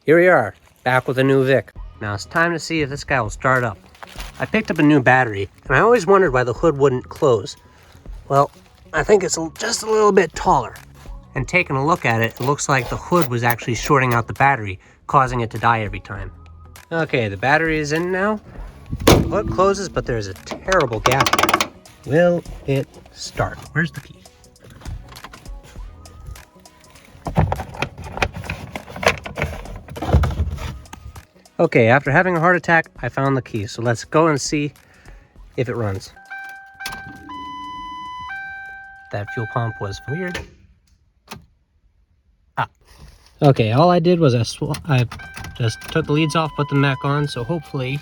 Here we are, back with a new Vic. Now it's time to see if this guy will start up. I picked up a new battery, and I always wondered why the hood wouldn't close. Well, I think it's just a little bit taller. And taking a look at it, it looks like the hood was actually shorting out the battery, causing it to die every time. Okay, the battery is in now. The hood closes, but there's a terrible gap here. Will it start? Where's the key? Okay, after having a heart attack, I found the key. So let's go and see if it runs. That fuel pump was weird. Okay, all I did was I just took the leads off, put them back on, so hopefully...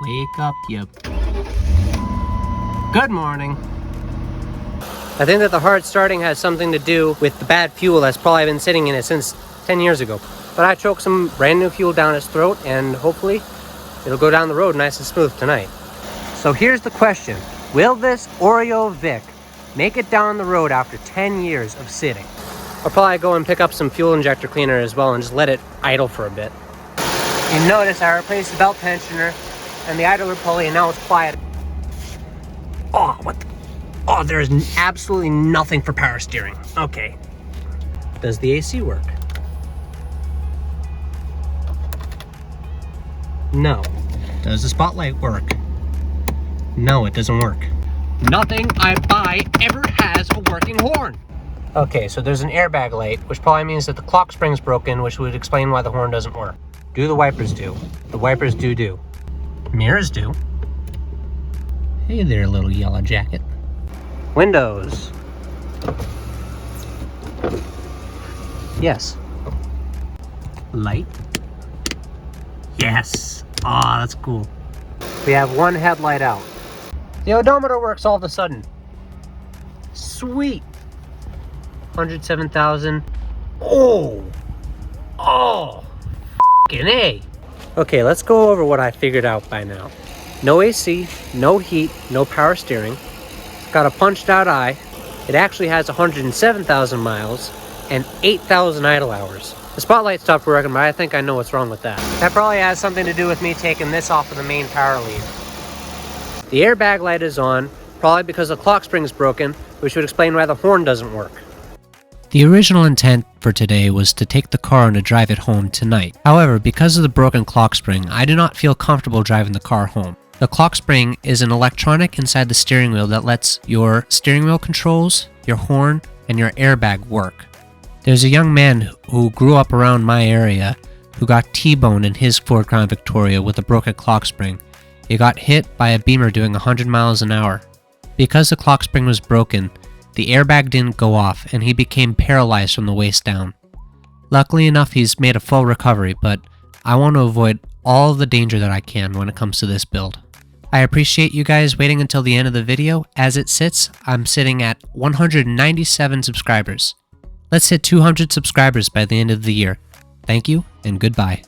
Wake up, you... Good morning! I think that the hard starting has something to do with the bad fuel that's probably been sitting in it since 10 years ago. But I choked some brand new fuel down its throat, and hopefully it'll go down the road nice and smooth tonight. So here's the question. Will this Oreo Vic make it down the road after 10 years of sitting? I'll probably go and pick up some fuel injector cleaner as well and just let it idle for a bit. You notice I replaced the belt tensioner and the idler pulley, and now it's quiet. Oh, what the? Oh, there's absolutely nothing for power steering. Okay. Does the AC work? No. Does the spotlight work? No, it doesn't work. Nothing I buy ever has a working horn. Okay, so there's an airbag light, which probably means that the clock spring's broken, which would explain why the horn doesn't work. Do the wipers do? The wipers do. Mirrors do. Hey there, little yellow jacket. Windows. Yes. Light. Yes. Ah, that's cool. We have one headlight out. The odometer works all of a sudden. Sweet. 107,000. Oh. F***ing A. Okay, let's go over what I figured out by now. No AC, no heat, no power steering. Got a punched out eye. It actually has 107,000 miles and 8,000 idle hours. The spotlight stopped working, but I think I know what's wrong with that. That probably has something to do with me taking this off of the main power lead. The airbag light is on, probably because the clock spring is broken, which would explain why the horn doesn't work. The original intent for today was to take the car and to drive it home tonight. However, because of the broken clock spring, I do not feel comfortable driving the car home. The clock spring is an electronic inside the steering wheel that lets your steering wheel controls, your horn, and your airbag work. There's a young man who grew up around my area who got T-boned in his Ford Crown Victoria with a broken clock spring. He got hit by a Beamer doing 100 miles an hour. Because the clock spring was broken, the airbag didn't go off and he became paralyzed from the waist down. Luckily enough, he's made a full recovery, but I want to avoid all the danger that I can when it comes to this build. I appreciate you guys waiting until the end of the video. As it sits, I'm sitting at 197 subscribers. Let's hit 200 subscribers by the end of the year. Thank you and goodbye.